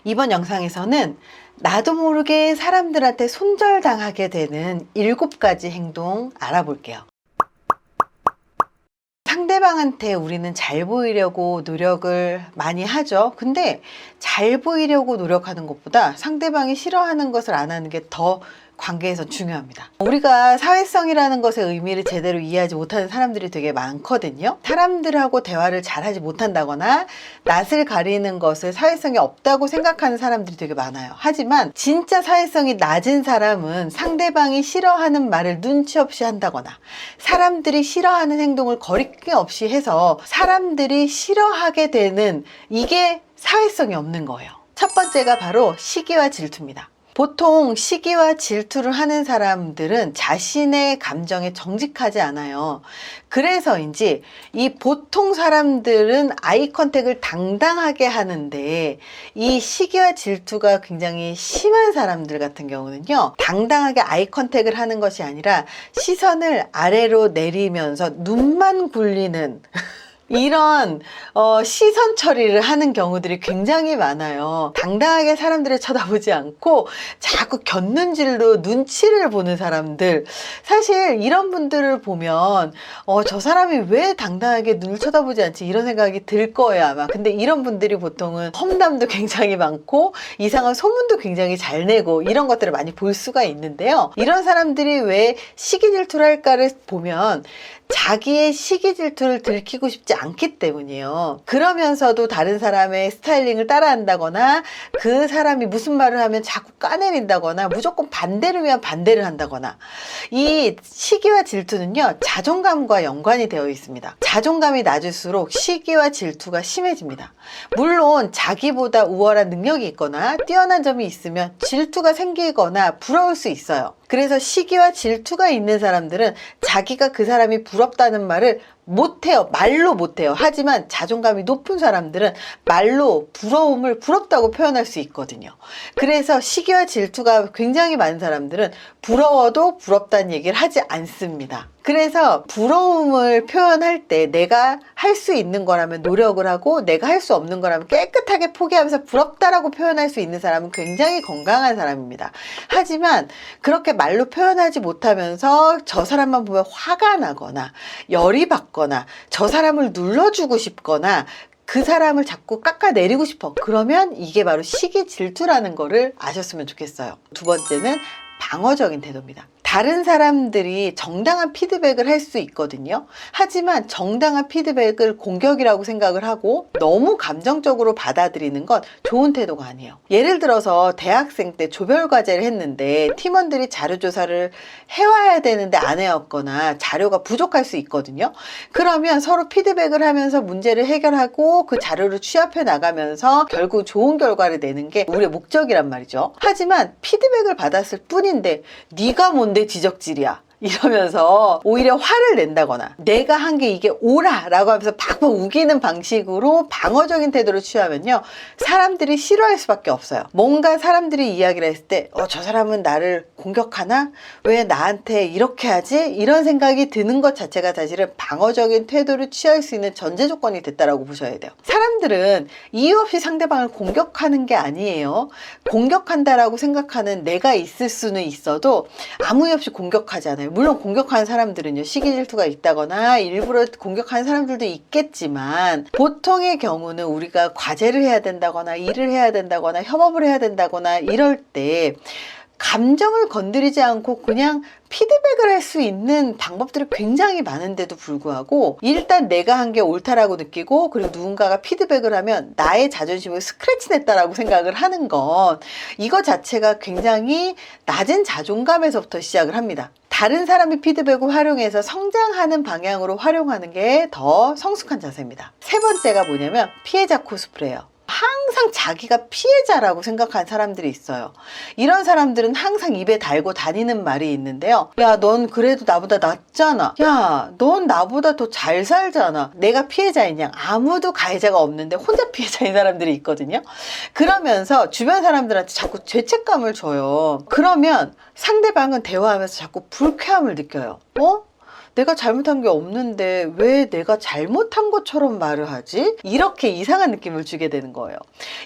이번 영상에서는 나도 모르게 사람들한테 손절당하게 되는 7가지 행동 알아볼게요. 상대방한테 우리는 잘 보이려고 노력을 많이 하죠. 근데 잘 보이려고 노력하는 것보다 상대방이 싫어하는 것을 안 하는 게 더 관계에서 중요합니다. 우리가 사회성이라는 것의 의미를 제대로 이해하지 못하는 사람들이 되게 많거든요. 사람들하고 대화를 잘하지 못한다거나 낯을 가리는 것을 사회성이 없다고 생각하는 사람들이 되게 많아요. 하지만 진짜 사회성이 낮은 사람은 상대방이 싫어하는 말을 눈치 없이 한다거나 사람들이 싫어하는 행동을 거리낌 없이 해서 사람들이 싫어하게 되는, 이게 사회성이 없는 거예요. 첫 번째가 바로 시기와 질투입니다. 보통 시기와 질투를 하는 사람들은 자신의 감정에 정직하지 않아요. 그래서인지 이 보통 사람들은 아이 컨택을 당당하게 하는데, 이 시기와 질투가 굉장히 심한 사람들 같은 경우는요, 당당하게 아이 컨택을 하는 것이 아니라 시선을 아래로 내리면서 눈만 굴리는 이런 시선 처리를 하는 경우들이 굉장히 많아요. 당당하게 사람들을 쳐다보지 않고 자꾸 곁눈질로 눈치를 보는 사람들, 사실 이런 분들을 보면 저 사람이 왜 당당하게 눈을 쳐다보지 않지, 이런 생각이 들 거예요 아마. 근데 이런 분들이 보통은 험담도 굉장히 많고 이상한 소문도 굉장히 잘 내고 이런 것들을 많이 볼 수가 있는데요, 이런 사람들이 왜 시기 질투를 할까를 보면 자기의 시기 질투를 들키고 싶지 않기 때문이에요. 그러면서도 다른 사람의 스타일링을 따라한다거나 그 사람이 무슨 말을 하면 자꾸 까내린다거나 무조건 반대를 위한 반대를 한다거나, 이 시기와 질투는요, 자존감과 연관이 되어 있습니다. 자존감이 낮을수록 시기와 질투가 심해집니다. 물론 자기보다 우월한 능력이 있거나 뛰어난 점이 있으면 질투가 생기거나 부러울 수 있어요. 그래서 시기와 질투가 있는 사람들은 자기가 그 사람이 부럽다는 말을 못해요. 말로 못해요. 하지만 자존감이 높은 사람들은 말로 부러움을 부럽다고 표현할 수 있거든요. 그래서 시기와 질투가 굉장히 많은 사람들은 부러워도 부럽다는 얘기를 하지 않습니다. 그래서 부러움을 표현할 때 내가 할 수 있는 거라면 노력을 하고, 내가 할 수 없는 거라면 깨끗하게 포기하면서 부럽다라고 표현할 수 있는 사람은 굉장히 건강한 사람입니다. 하지만 그렇게 말로 표현하지 못하면서 저 사람만 보면 화가 나거나 열이 받거나 저 사람을 눌러주고 싶거나 그 사람을 자꾸 깎아내리고 싶어, 그러면 이게 바로 시기 질투라는 거를 아셨으면 좋겠어요. 두 번째는 방어적인 태도입니다. 다른 사람들이 정당한 피드백을 할 수 있거든요. 하지만 정당한 피드백을 공격이라고 생각을 하고 너무 감정적으로 받아들이는 건 좋은 태도가 아니에요. 예를 들어서 대학생 때 조별과제를 했는데 팀원들이 자료조사를 해와야 되는데 안 해왔거나 자료가 부족할 수 있거든요. 그러면 서로 피드백을 하면서 문제를 해결하고 그 자료를 취합해 나가면서 결국 좋은 결과를 내는 게 우리의 목적이란 말이죠. 하지만 피드백을 받았을 뿐인데 네가 뭔데 지적질이야 이러면서 오히려 화를 낸다거나 내가 한 게 이게 옳아 라고 하면서 팍팍 우기는 방식으로 방어적인 태도를 취하면요, 사람들이 싫어할 수밖에 없어요. 뭔가 사람들이 이야기를 했을 때 저 사람은 나를 공격하나? 왜 나한테 이렇게 하지? 이런 생각이 드는 것 자체가 사실은 방어적인 태도를 취할 수 있는 전제 조건이 됐다라고 보셔야 돼요. 사람들은 이유 없이 상대방을 공격하는 게 아니에요. 공격한다라고 생각하는 내가 있을 수는 있어도 아무 이유 없이 공격하지 않아요. 물론 공격하는 사람들은요, 시기 질투가 있다거나 일부러 공격하는 사람들도 있겠지만, 보통의 경우는 우리가 과제를 해야 된다거나 일을 해야 된다거나 협업을 해야 된다거나 이럴 때 감정을 건드리지 않고 그냥 피드백을 할 수 있는 방법들이 굉장히 많은데도 불구하고 일단 내가 한 게 옳다라고 느끼고, 그리고 누군가가 피드백을 하면 나의 자존심을 스크래치 냈다라고 생각을 하는 건, 이거 자체가 굉장히 낮은 자존감에서부터 시작을 합니다. 다른 사람의 피드백을 활용해서 성장하는 방향으로 활용하는 게 더 성숙한 자세입니다. 세 번째가 뭐냐면 피해자 코스프레예요. 항상 자기가 피해자라고 생각하는 사람들이 있어요. 이런 사람들은 항상 입에 달고 다니는 말이 있는데요, 야, 넌 그래도 나보다 낫잖아. 야, 넌 나보다 더 잘 살잖아. 내가 피해자이냐? 아무도 가해자가 없는데 혼자 피해자인 사람들이 있거든요. 그러면서 주변 사람들한테 자꾸 죄책감을 줘요. 그러면 상대방은 대화하면서 자꾸 불쾌함을 느껴요. 내가 잘못한 게 없는데 왜 내가 잘못한 것처럼 말을 하지? 이렇게 이상한 느낌을 주게 되는 거예요.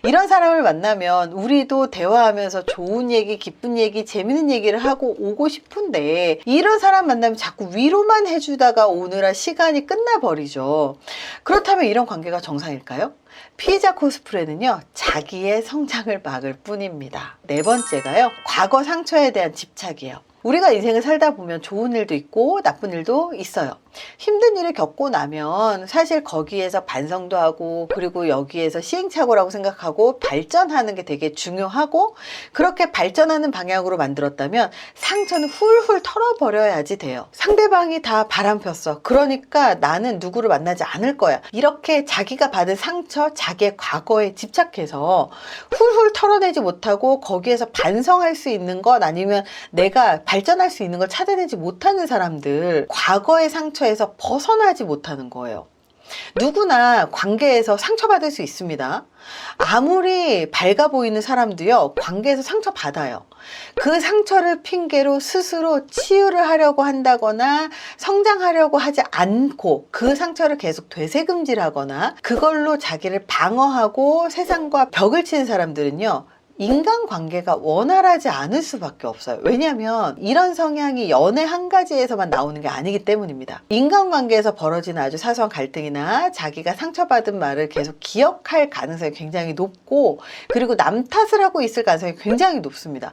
이런 사람을 만나면 우리도 대화하면서 좋은 얘기, 기쁜 얘기, 재밌는 얘기를 하고 오고 싶은데 이런 사람 만나면 자꾸 위로만 해주다가 오느라 시간이 끝나버리죠. 그렇다면 이런 관계가 정상일까요? 피해자 코스프레는요, 자기의 성장을 막을 뿐입니다. 네 번째가요, 과거 상처에 대한 집착이에요. 우리가 인생을 살다 보면 좋은 일도 있고 나쁜 일도 있어요. 힘든 일을 겪고 나면 사실 거기에서 반성도 하고, 그리고 여기에서 시행착오라고 생각하고 발전하는 게 되게 중요하고, 그렇게 발전하는 방향으로 만들었다면 상처는 훌훌 털어버려야지 돼요. 상대방이 다 바람 폈어, 그러니까 나는 누구를 만나지 않을 거야, 이렇게 자기가 받은 상처, 자기의 과거에 집착해서 훌훌 털어내지 못하고 거기에서 반성할 수 있는 것, 아니면 내가 발전할 수 있는 걸 찾아내지 못하는 사람들, 과거의 상처에서 벗어나지 못하는 거예요. 누구나 관계에서 상처받을 수 있습니다. 아무리 밝아 보이는 사람도요, 관계에서 상처받아요. 그 상처를 핑계로 스스로 치유를 하려고 한다거나 성장하려고 하지 않고 그 상처를 계속 되새금질하거나 그걸로 자기를 방어하고 세상과 벽을 치는 사람들은요, 인간관계가 원활하지 않을 수밖에 없어요. 왜냐하면 이런 성향이 연애 한 가지에서만 나오는 게 아니기 때문입니다. 인간관계에서 벌어지는 아주 사소한 갈등이나 자기가 상처받은 말을 계속 기억할 가능성이 굉장히 높고, 그리고 남 탓을 하고 있을 가능성이 굉장히 높습니다.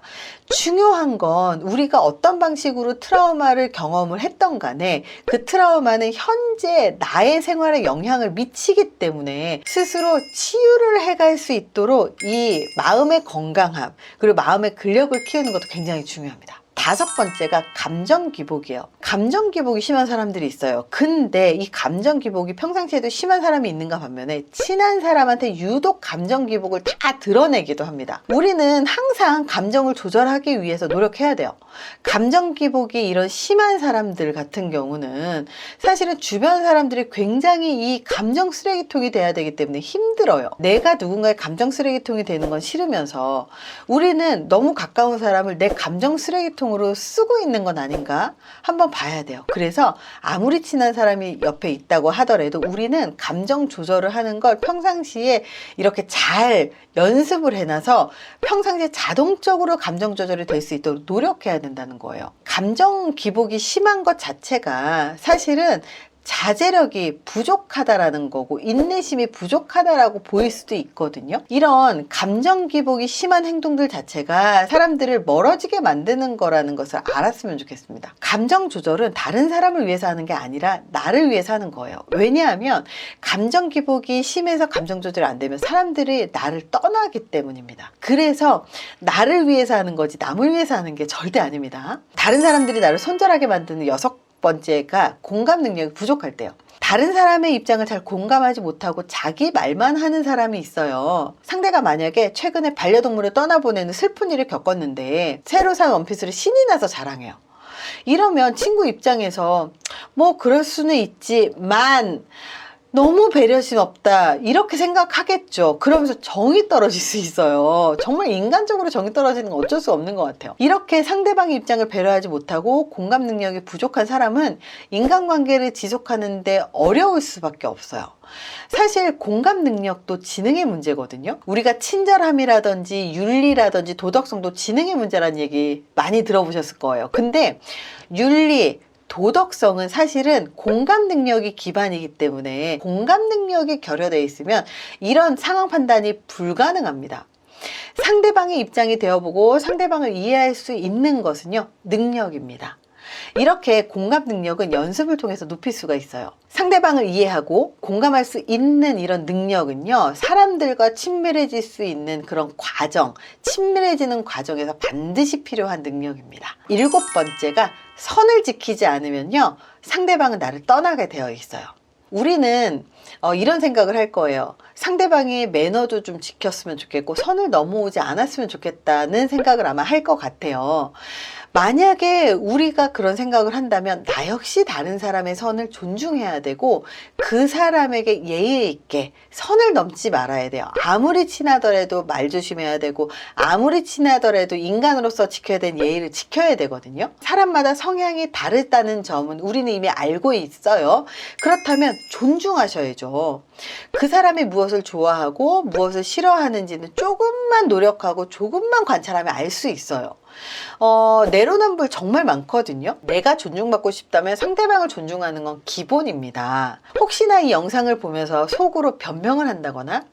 중요한 건 우리가 어떤 방식으로 트라우마를 경험을 했던 간에 그 트라우마는 현재 나의 생활에 영향을 미치기 때문에 스스로 치유를 해갈 수 있도록 이 마음의 건강함, 그리고 마음의 근력을 키우는 것도 굉장히 중요합니다. 다섯 번째가 감정 기복이에요. 감정 기복이 심한 사람들이 있어요. 근데 이 감정 기복이 평상시에도 심한 사람이 있는가 반면에 친한 사람한테 유독 감정 기복을 다 드러내기도 합니다. 우리는 항상 감정을 조절하기 위해서 노력해야 돼요. 감정 기복이 이런 심한 사람들 같은 경우는 사실은 주변 사람들이 굉장히 이 감정 쓰레기통이 돼야 되기 때문에 힘들어요. 내가 누군가의 감정 쓰레기통이 되는 건 싫으면서 우리는 너무 가까운 사람을 내 감정 쓰레기통으로 쓰고 있는 건 아닌가 한번 봐야 돼요. 그래서 아무리 친한 사람이 옆에 있다고 하더라도 우리는 감정 조절을 하는 걸 평상시에 이렇게 잘 연습을 해놔서 평상시에 자동적으로 감정 조절이 될 수 있도록 노력해야 된다는 거예요. 감정 기복이 심한 것 자체가 사실은 자제력이 부족하다라는 거고 인내심이 부족하다라고 보일 수도 있거든요. 이런 감정 기복이 심한 행동들 자체가 사람들을 멀어지게 만드는 거라는 것을 알았으면 좋겠습니다. 감정 조절은 다른 사람을 위해서 하는 게 아니라 나를 위해서 하는 거예요. 왜냐하면 감정 기복이 심해서 감정 조절이 안 되면 사람들이 나를 떠나기 때문입니다. 그래서 나를 위해서 하는 거지 남을 위해서 하는 게 절대 아닙니다. 다른 사람들이 나를 손절하게 만드는 여섯 번째가 공감 능력이 부족할 때요. 다른 사람의 입장을 잘 공감하지 못하고 자기 말만 하는 사람이 있어요. 상대가 만약에 최근에 반려동물을 떠나보내는 슬픈 일을 겪었는데 새로 산 원피스를 신이 나서 자랑해요. 이러면 친구 입장에서 뭐 그럴 수는 있지만 너무 배려심 없다 이렇게 생각하겠죠. 그러면서 정이 떨어질 수 있어요. 정말 인간적으로 정이 떨어지는 건 어쩔 수 없는 것 같아요. 이렇게 상대방의 입장을 배려하지 못하고 공감 능력이 부족한 사람은 인간관계를 지속하는데 어려울 수밖에 없어요. 사실 공감 능력도 지능의 문제거든요. 우리가 친절함이라든지 윤리라든지 도덕성도 지능의 문제라는 얘기 많이 들어보셨을 거예요. 근데 윤리, 도덕성은 사실은 공감 능력이 기반이기 때문에 공감 능력이 결여되어 있으면 이런 상황 판단이 불가능합니다. 상대방의 입장이 되어보고 상대방을 이해할 수 있는 것은요, 능력입니다. 이렇게 공감 능력은 연습을 통해서 높일 수가 있어요. 상대방을 이해하고 공감할 수 있는 이런 능력은요, 사람들과 친밀해질 수 있는 그런 과정, 친밀해지는 과정에서 반드시 필요한 능력입니다. 일곱 번째가 선을 지키지 않으면요, 상대방은 나를 떠나게 되어 있어요. 우리는 이런 생각을 할 거예요. 상대방의 매너도 좀 지켰으면 좋겠고 선을 넘어오지 않았으면 좋겠다는 생각을 아마 할 것 같아요. 만약에 우리가 그런 생각을 한다면 나 역시 다른 사람의 선을 존중해야 되고 그 사람에게 예의 있게 선을 넘지 말아야 돼요. 아무리 친하더라도 말 조심해야 되고 아무리 친하더라도 인간으로서 지켜야 되는 예의를 지켜야 되거든요. 사람마다 성향이 다르다는 점은 우리는 이미 알고 있어요. 그렇다면 존중하셔야죠. 그 사람이 무엇을 좋아하고 무엇을 싫어하는지는 조금만 노력하고 조금만 관찰하면 알 수 있어요. 내로남불 정말 많거든요. 내가 존중받고 싶다면 상대방을 존중하는 건 기본입니다. 혹시나 이 영상을 보면서 속으로 변명을 한다거나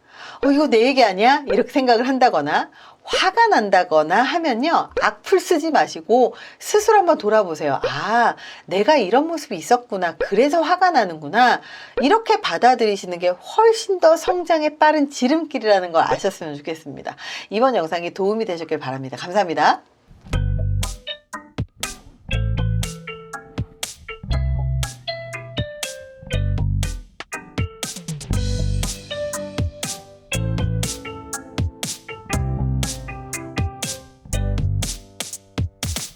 이거 내 얘기 아니야? 이렇게 생각을 한다거나 화가 난다거나 하면요, 악플 쓰지 마시고 스스로 한번 돌아보세요. 아, 내가 이런 모습이 있었구나. 그래서 화가 나는구나. 이렇게 받아들이시는 게 훨씬 더 성장에 빠른 지름길이라는 걸 아셨으면 좋겠습니다. 이번 영상이 도움이 되셨길 바랍니다. 감사합니다.